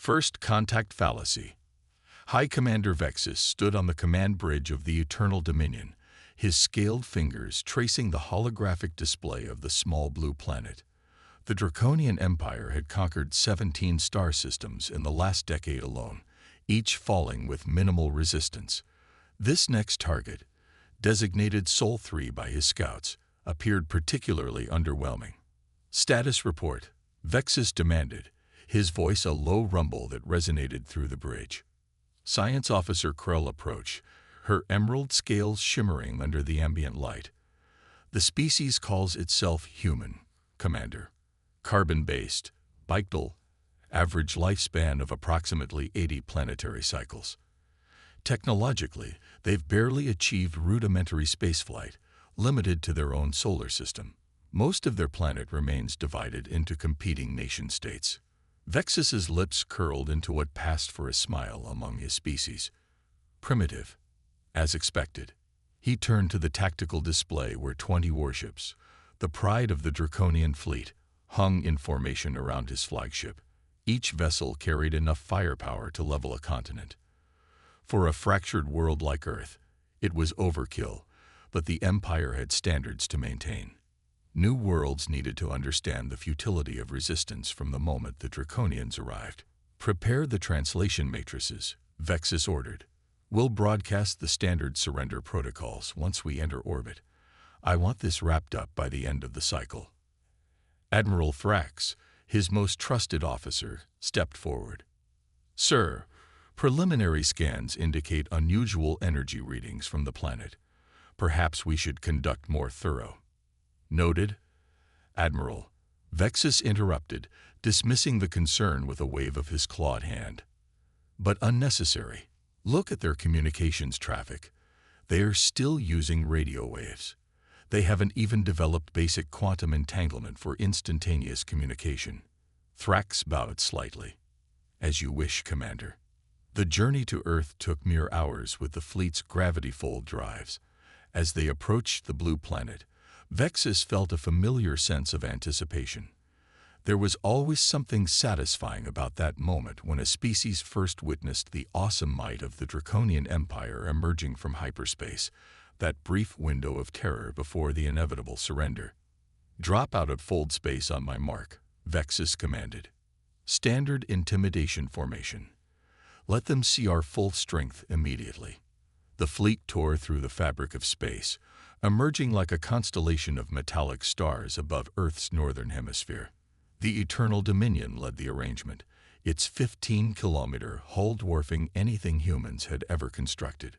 First contact fallacy. High Commander Vexus stood on the command bridge of the Eternal Dominion, his scaled fingers tracing the holographic display of the small blue planet. The Draconian Empire had conquered 17 star systems in the last decade alone, each falling with minimal resistance. This next target, designated Sol 3 by his scouts, appeared particularly underwhelming. Status report, Vexus demanded, his voice a low rumble that resonated through the bridge. Science Officer Krell approached, her emerald scales shimmering under the ambient light. The species calls itself human, Commander. Carbon-based, bictal, average lifespan of approximately 80 planetary cycles. Technologically, they've barely achieved rudimentary spaceflight, limited to their own solar system. Most of their planet remains divided into competing nation-states. Vexus's lips curled into what passed for a smile among his species. Primitive, as expected. He turned to the tactical display where 20 warships, the pride of the Draconian fleet, hung in formation around his flagship. Each vessel carried enough firepower to level a continent. For a fractured world like Earth, it was overkill, but the Empire had standards to maintain. New worlds needed to understand the futility of resistance from the moment the Draconians arrived. Prepare the translation matrices, Vexus ordered. We'll broadcast the standard surrender protocols once we enter orbit. I want this wrapped up by the end of the cycle. Admiral Thrax, his most trusted officer, stepped forward. Sir, preliminary scans indicate unusual energy readings from the planet. Perhaps we should conduct more thorough. Noted. Admiral, Vexus interrupted, dismissing the concern with a wave of his clawed hand. But unnecessary. Look at their communications traffic. They are still using radio waves. They haven't even developed basic quantum entanglement for instantaneous communication. Thrax bowed slightly. As you wish, Commander. The journey to Earth took mere hours with the fleet's gravity-fold drives. As they approached the blue planet, Vexus felt a familiar sense of anticipation. There was always something satisfying about that moment when a species first witnessed the awesome might of the Draconian Empire emerging from hyperspace, that brief window of terror before the inevitable surrender. Drop out of fold space on my mark, Vexus commanded. Standard intimidation formation. Let them see our full strength immediately. The fleet tore through the fabric of space, emerging like a constellation of metallic stars above Earth's northern hemisphere. The Eternal Dominion led the arrangement, its 15-kilometer hull dwarfing anything humans had ever constructed.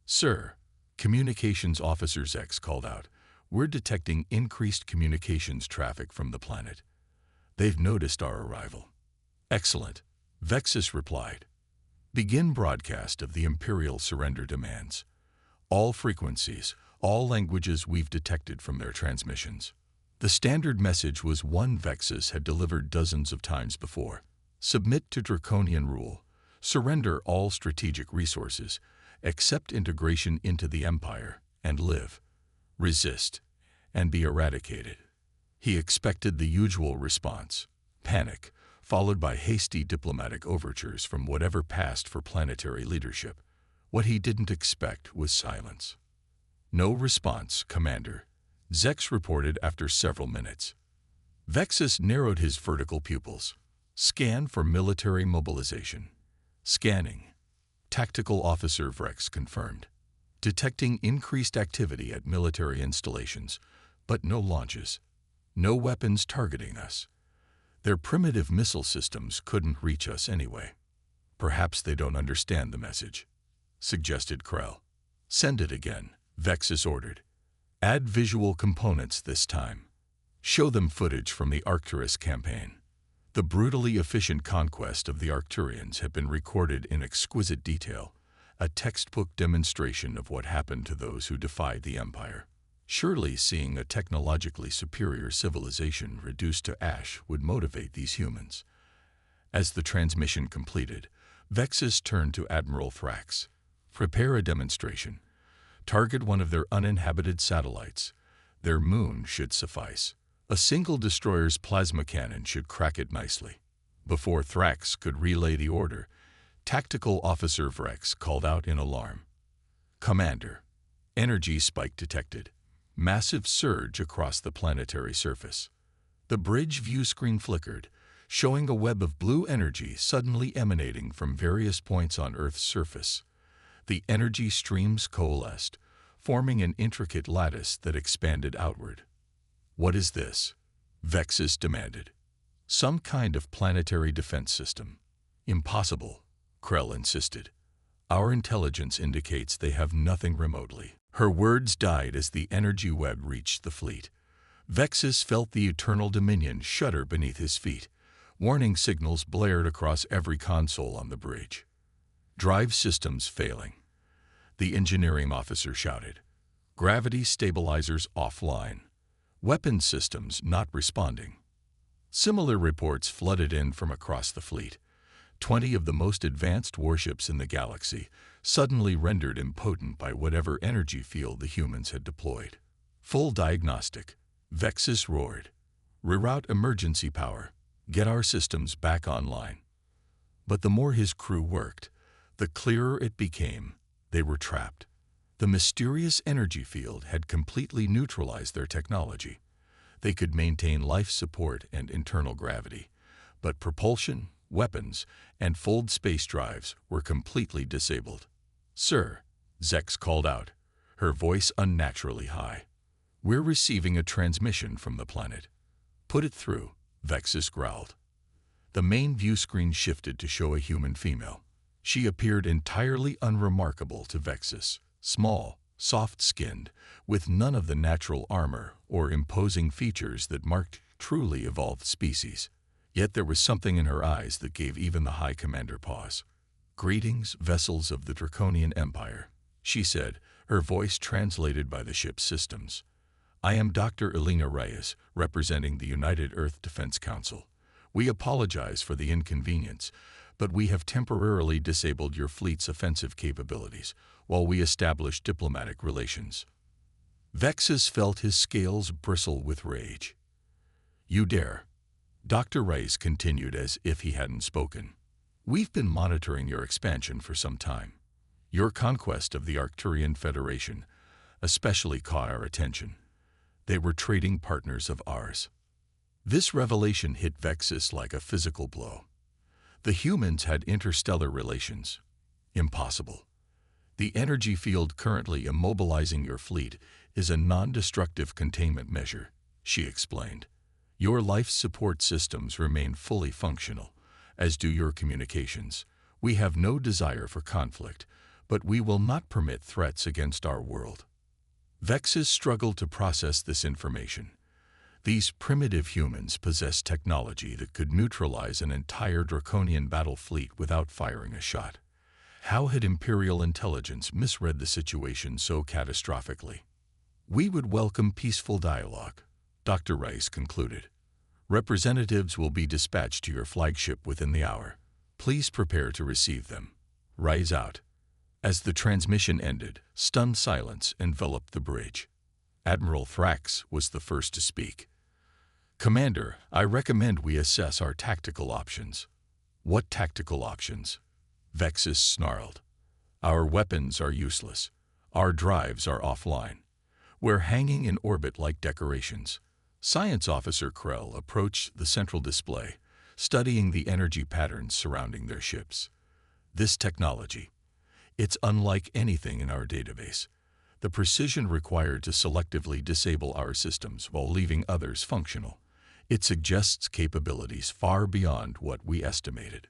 Sir, Communications Officer Zex called out, we're detecting increased communications traffic from the planet. They've noticed our arrival. Excellent, Vexus replied. Begin broadcast of the Imperial surrender demands. All frequencies, all languages we've detected from their transmissions. The standard message was one Vexus had delivered dozens of times before. Submit to Draconian rule. Surrender all strategic resources, accept integration into the Empire, and live. Resist, and be eradicated. He expected the usual response, panic, followed by hasty diplomatic overtures from whatever passed for planetary leadership. What he didn't expect was silence. No response, Commander, Zex reported after several minutes. Vexus narrowed his vertical pupils. Scan for military mobilization. Scanning. Tactical Officer Vrex confirmed. Detecting increased activity at military installations, but no launches. No weapons targeting us. Their primitive missile systems couldn't reach us anyway. Perhaps they don't understand the message, suggested Krell. Send it again, Vexus ordered. Add visual components this time. Show them footage from the Arcturus campaign. The brutally efficient conquest of the Arcturians had been recorded in exquisite detail, a textbook demonstration of what happened to those who defied the Empire. Surely seeing a technologically superior civilization reduced to ash would motivate these humans. As the transmission completed, Vexus turned to Admiral Thrax. Prepare a demonstration. Target one of their uninhabited satellites. Their moon should suffice. A single destroyer's plasma cannon should crack it nicely. Before Thrax could relay the order, Tactical Officer Vrex called out in alarm. "Commander, energy spike detected. Massive surge across the planetary surface." The bridge view screen flickered, showing a web of blue energy suddenly emanating from various points on Earth's surface. The energy streams coalesced, forming an intricate lattice that expanded outward. "What is this?" Vexus demanded. "Some kind of planetary defense system." "Impossible," Krell insisted. "Our intelligence indicates they have nothing remotely." Her words died as the energy web reached the fleet. Vexus felt the eternal dominion shudder beneath his feet. Warning signals blared across every console on the bridge. "Drive systems failing," the engineering officer shouted. "Gravity stabilizers offline. Weapon systems not responding." Similar reports flooded in from across the fleet. 20 of the most advanced warships in the galaxy, suddenly rendered impotent by whatever energy field the humans had deployed. "Full diagnostic," Vexus roared. "Reroute emergency power. Get our systems back online." But the more his crew worked, the clearer it became they were trapped. The mysterious energy field had completely neutralized their technology. They could maintain life support and internal gravity, but propulsion, weapons, and fold space drives were completely disabled. "Sir," Zex called out, her voice unnaturally high. "We're receiving a transmission from the planet." "Put it through," Vexus growled. The main view screen shifted to show a human female. She appeared entirely unremarkable to Vexus, small, soft-skinned, with none of the natural armor or imposing features that marked truly evolved species. Yet there was something in her eyes that gave even the High Commander pause. "Greetings, vessels of the Draconian Empire," she said, her voice translated by the ship's systems. "I am Dr. Elena Reyes, representing the United Earth Defense Council. We apologize for the inconvenience, but we have temporarily disabled your fleet's offensive capabilities while we establish diplomatic relations." Vexus felt his scales bristle with rage. "You dare?" Dr. Reyes continued as if he hadn't spoken. "We've been monitoring your expansion for some time. Your conquest of the Arcturian Federation especially caught our attention. They were trading partners of ours." This revelation hit Vexus like a physical blow. The humans had interstellar relations. Impossible. "The energy field currently immobilizing your fleet is a non-destructive containment measure," she explained. "Your life support systems remain fully functional, as do your communications. We have no desire for conflict, but we will not permit threats against our world." Vexus struggled to process this information. These primitive humans possessed technology that could neutralize an entire draconian battle fleet without firing a shot. How had Imperial intelligence misread the situation so catastrophically? "We would welcome peaceful dialogue," Dr. Rice concluded. "Representatives will be dispatched to your flagship within the hour. Please prepare to receive them. Rise out." As the transmission ended, stunned silence enveloped the bridge. Admiral Thrax was the first to speak. "Commander, I recommend we assess our tactical options." "What tactical options?" Vexus snarled. "Our weapons are useless. Our drives are offline. We're hanging in orbit like decorations." Science Officer Krell approached the central display, studying the energy patterns surrounding their ships. "This technology. It's unlike anything in our database. The precision required to selectively disable our systems while leaving others functional. It suggests capabilities far beyond what we estimated."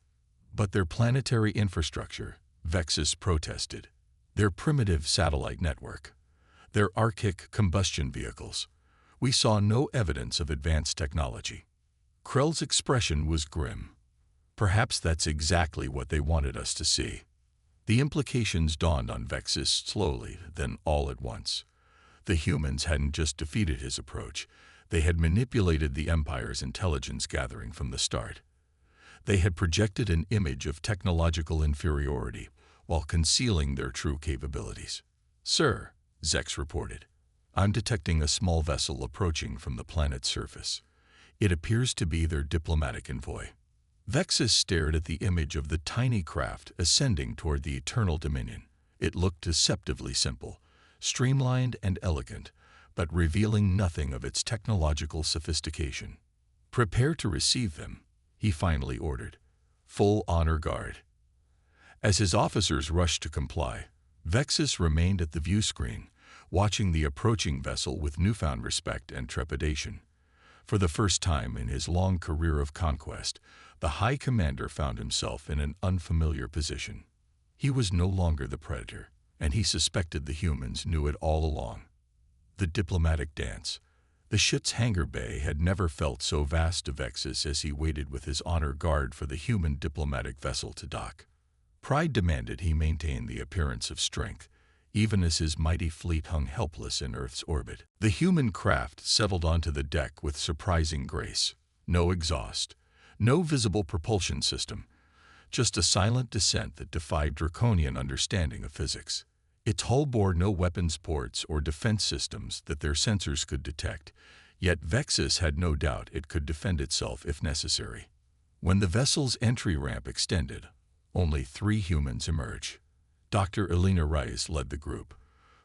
"But their planetary infrastructure," Vexus protested. "Their primitive satellite network. Their archaic combustion vehicles. We saw no evidence of advanced technology." Krell's expression was grim. "Perhaps that's exactly what they wanted us to see." The implications dawned on Vexus slowly, then all at once. The humans hadn't just defeated his approach, they had manipulated the Empire's intelligence gathering from the start. They had projected an image of technological inferiority while concealing their true capabilities. "Sir," Zex reported, "I'm detecting a small vessel approaching from the planet's surface. It appears to be their diplomatic envoy." Vexus stared at the image of the tiny craft ascending toward the eternal dominion. It looked deceptively simple, streamlined and elegant, but revealing nothing of its technological sophistication. "Prepare to receive them," he finally ordered. "Full honor guard." As his officers rushed to comply, Vexus remained at the view screen, watching the approaching vessel with newfound respect and trepidation. For the first time in his long career of conquest, the High Commander found himself in an unfamiliar position. He was no longer the predator, and he suspected the humans knew it all along. The diplomatic dance. The ship's hangar bay had never felt so vast to Vexus as he waited with his honor guard for the human diplomatic vessel to dock. Pride demanded he maintain the appearance of strength, even as his mighty fleet hung helpless in Earth's orbit. The human craft settled onto the deck with surprising grace. No exhaust, no visible propulsion system, just a silent descent that defied draconian understanding of physics. Its hull bore no weapons ports or defense systems that their sensors could detect, yet Vexus had no doubt it could defend itself if necessary. When the vessel's entry ramp extended, only 3 humans emerged. Dr. Elena Rice led the group,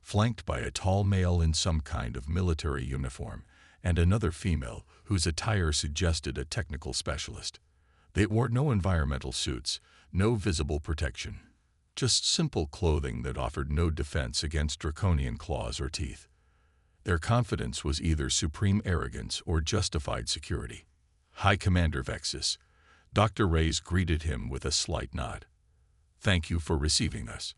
flanked by a tall male in some kind of military uniform and another female whose attire suggested a technical specialist. They wore no environmental suits, no visible protection, just simple clothing that offered no defense against draconian claws or teeth. Their confidence was either supreme arrogance or justified security. "High Commander Vexus," Dr. Reyes greeted him with a slight nod. "Thank you for receiving us.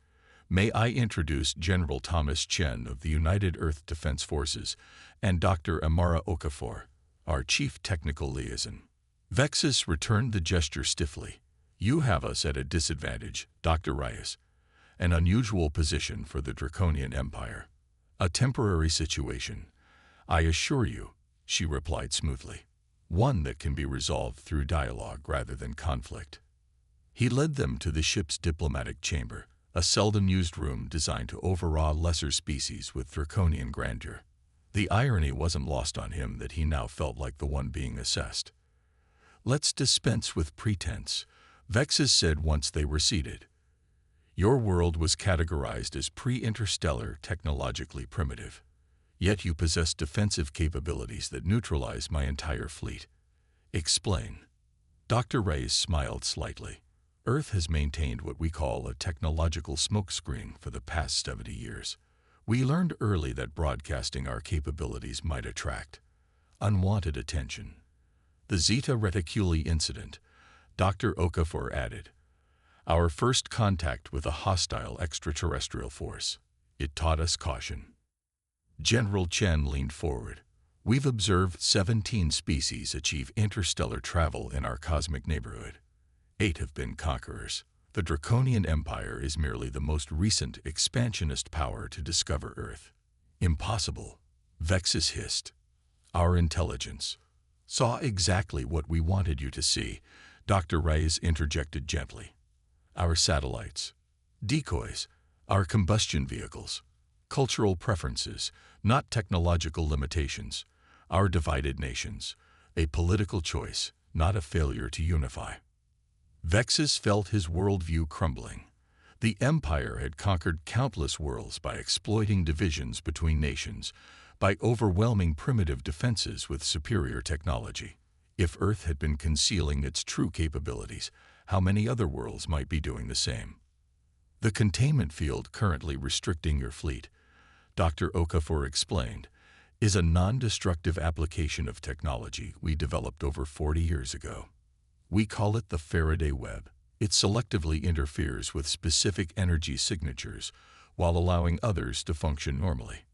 May I introduce General Thomas Chen of the United Earth Defense Forces and Dr. Amara Okafor, our Chief Technical Liaison." Vexus returned the gesture stiffly. "You have us at a disadvantage, Dr. Reyes. An unusual position for the Draconian Empire. A temporary situation, I assure you," she replied smoothly. "One that can be resolved through dialogue rather than conflict." He led them to the ship's diplomatic chamber, a seldom-used room designed to overawe lesser species with draconian grandeur. The irony wasn't lost on him that he now felt like the one being assessed. "Let's dispense with pretense," Vexus said once they were seated. "Your world was categorized as pre-interstellar, technologically primitive. Yet you possess defensive capabilities that neutralize my entire fleet. Explain." Dr. Reyes smiled slightly. "Earth has maintained what we call a technological smokescreen for the past 70 years. We learned early that broadcasting our capabilities might attract unwanted attention. The Zeta Reticuli incident," Dr. Okafor added. "Our first contact with a hostile extraterrestrial force. It taught us caution." General Chen leaned forward. "We've observed 17 species achieve interstellar travel in our cosmic neighborhood. 8 have been conquerors. The Draconian Empire is merely the most recent expansionist power to discover Earth." "Impossible," Vexus hissed. "Our intelligence saw exactly what we wanted you to see," Dr. Reyes interjected gently. "Our satellites, decoys, our combustion vehicles, cultural preferences, not technological limitations, our divided nations, a political choice, not a failure to unify." Vexus felt his worldview crumbling. The Empire had conquered countless worlds by exploiting divisions between nations, by overwhelming primitive defenses with superior technology. If Earth had been concealing its true capabilities, how many other worlds might be doing the same? "The containment field currently restricting your fleet," Dr. Okafor explained, "is a non-destructive application of technology we developed over 40 years ago. We call it the Faraday web. It selectively interferes with specific energy signatures while allowing others to function normally."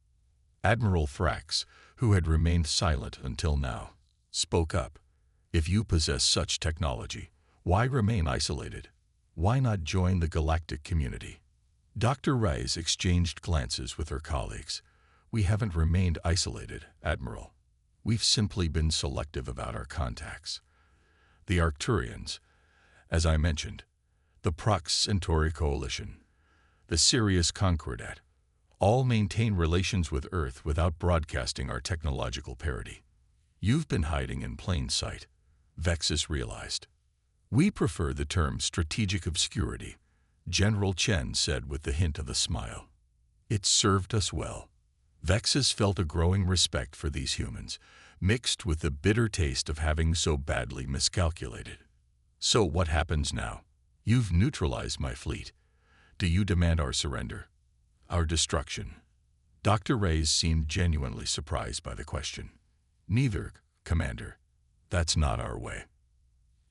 Admiral Thrax, who had remained silent until now, spoke up. "If you possess such technology, why remain isolated? Why not join the galactic community?" Dr. Reyes exchanged glances with her colleagues. "We haven't remained isolated, Admiral. We've simply been selective about our contacts. The Arcturians, as I mentioned, the Prox Centauri Coalition, the Sirius Concordat, all maintain relations with Earth without broadcasting our technological parity. You've been hiding in plain sight," Vexus realized. We prefer the term strategic obscurity, General Chen said with the hint of a smile. It served us well. Vexus felt a growing respect for these humans, mixed with the bitter taste of having so badly miscalculated. So what happens now? You've neutralized my fleet. Do you demand our surrender? Our destruction? Dr. Reyes seemed genuinely surprised by the question. Neither, Commander. That's not our way.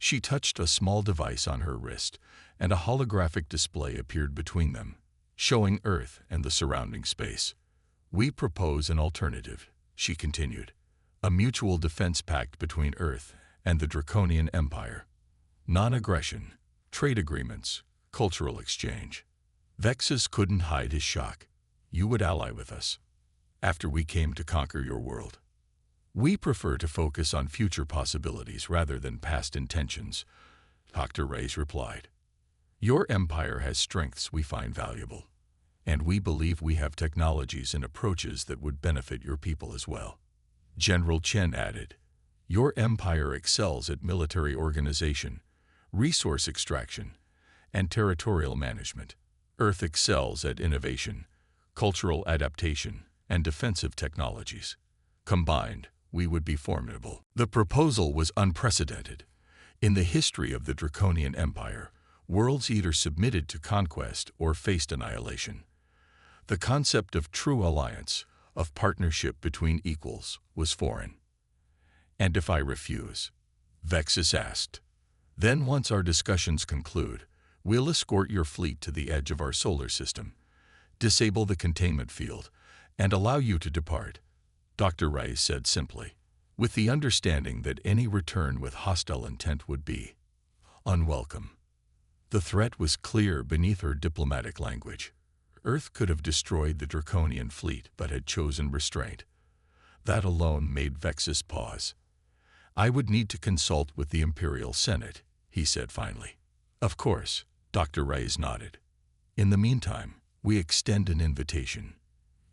She touched a small device on her wrist, and a holographic display appeared between them, showing Earth and the surrounding space. We propose an alternative, she continued. A mutual defense pact between Earth and the Draconian Empire. Non-aggression, trade agreements, cultural exchange. Vexus couldn't hide his shock. You would ally with us after we came to conquer your world. We prefer to focus on future possibilities rather than past intentions, Dr. Reyes replied. Your empire has strengths we find valuable, and we believe we have technologies and approaches that would benefit your people as well. General Chen added, your empire excels at military organization, resource extraction, and territorial management. Earth excels at innovation, cultural adaptation, and defensive technologies. Combined, we would be formidable. The proposal was unprecedented. In the history of the Draconian Empire, worlds either submitted to conquest or faced annihilation. The concept of true alliance, of partnership between equals, was foreign. And if I refuse? Vexus asked. Then once our discussions conclude, we'll escort your fleet to the edge of our solar system, disable the containment field, and allow you to depart, Dr. Reyes said simply, with the understanding that any return with hostile intent would be unwelcome. The threat was clear beneath her diplomatic language. Earth could have destroyed the Draconian fleet but had chosen restraint. That alone made Vexus pause. I would need to consult with the Imperial Senate, he said finally. Of course, Dr. Reyes nodded. In the meantime, we extend an invitation.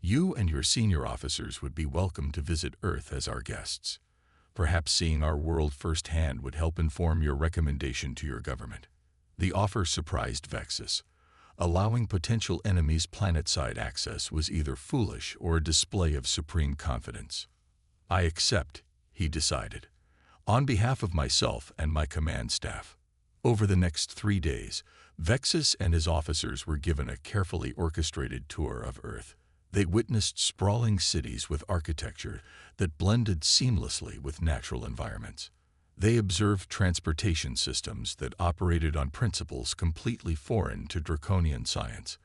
You and your senior officers would be welcome to visit Earth as our guests. Perhaps seeing our world firsthand would help inform your recommendation to your government. The offer surprised Vexus. Allowing potential enemies planet-side access was either foolish or a display of supreme confidence. I accept, he decided, on behalf of myself and my command staff. Over the next 3 days, Vexus and his officers were given a carefully orchestrated tour of Earth. They witnessed sprawling cities with architecture that blended seamlessly with natural environments. They observed transportation systems that operated on principles completely foreign to Draconian science.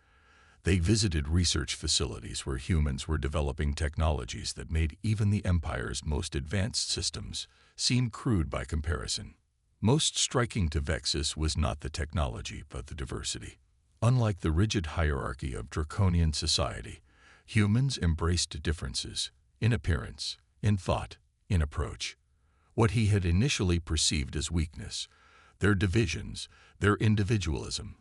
They visited research facilities where humans were developing technologies that made even the Empire's most advanced systems seem crude by comparison. Most striking to Vexus was not the technology, but the diversity. Unlike the rigid hierarchy of Draconian society, humans embraced differences in appearance, in thought, in approach. What he had initially perceived as weakness, their divisions, their individualism,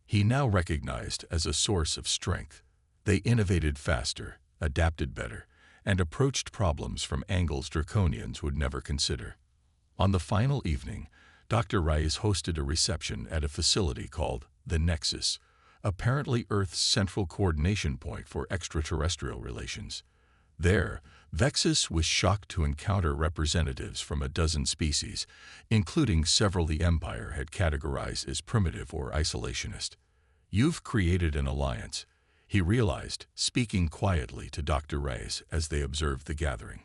he now recognized as a source of strength. They innovated faster, adapted better, and approached problems from angles Draconians would never consider. On the final evening, Dr. Reyes hosted a reception at a facility called the Nexus, apparently Earth's central coordination point for extraterrestrial relations. There, Vexus was shocked to encounter representatives from a dozen species, including several the Empire had categorized as primitive or isolationist. You've created an alliance, he realized, speaking quietly to Dr. Reyes as they observed the gathering.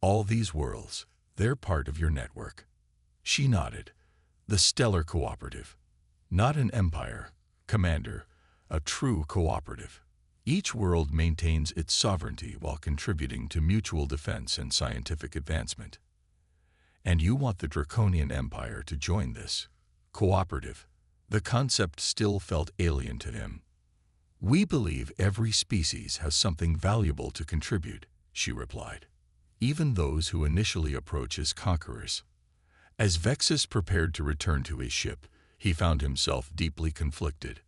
All these worlds, they're part of your network. She nodded. The Stellar Cooperative. Not an empire, Commander, a true cooperative. Each world maintains its sovereignty while contributing to mutual defense and scientific advancement. And you want the Draconian Empire to join this cooperative. The concept still felt alien to him. We believe every species has something valuable to contribute, she replied. Even those who initially approach as conquerors. As Vexus prepared to return to his ship, he found himself deeply conflicted.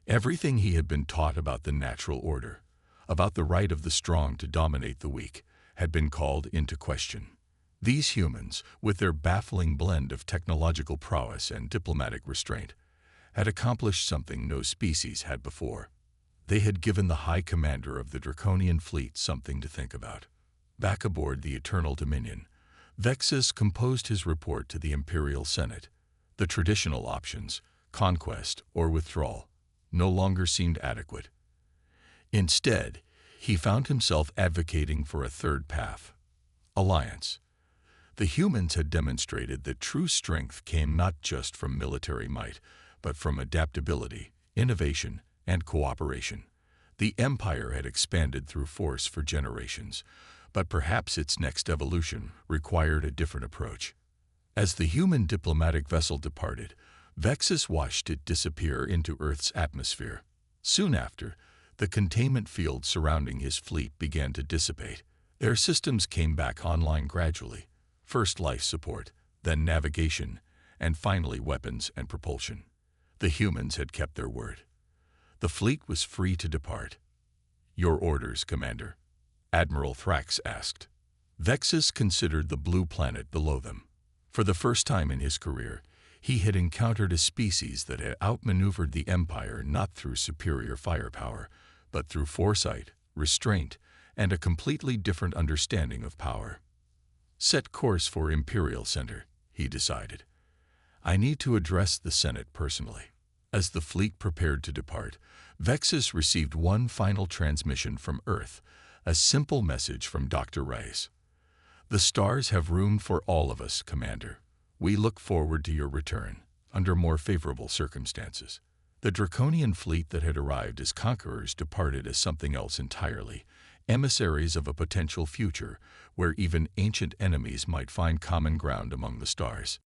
Everything he had been taught about the natural order, about the right of the strong to dominate the weak, had been called into question. These humans, with their baffling blend of technological prowess and diplomatic restraint, had accomplished something no species had before. They had given the High Commander of the Draconian fleet something to think about. Back aboard the Eternal Dominion, Vexus composed his report to the Imperial Senate. The traditional options, conquest or withdrawal, no longer seemed adequate. Instead, he found himself advocating for a third path: alliance. The humans had demonstrated that true strength came not just from military might, but from adaptability, innovation, and cooperation. The Empire had expanded through force for generations, but perhaps its next evolution required a different approach. As the human diplomatic vessel departed, Vexus watched it disappear into Earth's atmosphere. Soon after, the containment field surrounding his fleet began to dissipate. Their systems came back online gradually. First life support, then navigation, and finally weapons and propulsion. The humans had kept their word. The fleet was free to depart. "Your orders, Commander," Admiral Thrax asked. Vexus considered the blue planet below them. For the first time in his career, he had encountered a species that had outmaneuvered the Empire not through superior firepower, but through foresight, restraint, and a completely different understanding of power. "Set course for Imperial Center," he decided. "I need to address the Senate personally." As the fleet prepared to depart, Vexus received one final transmission from Earth, a simple message from Dr. Rice. "The stars have room for all of us, Commander. We look forward to your return, under more favorable circumstances." The Draconian fleet that had arrived as conquerors departed as something else entirely, emissaries of a potential future where even ancient enemies might find common ground among the stars.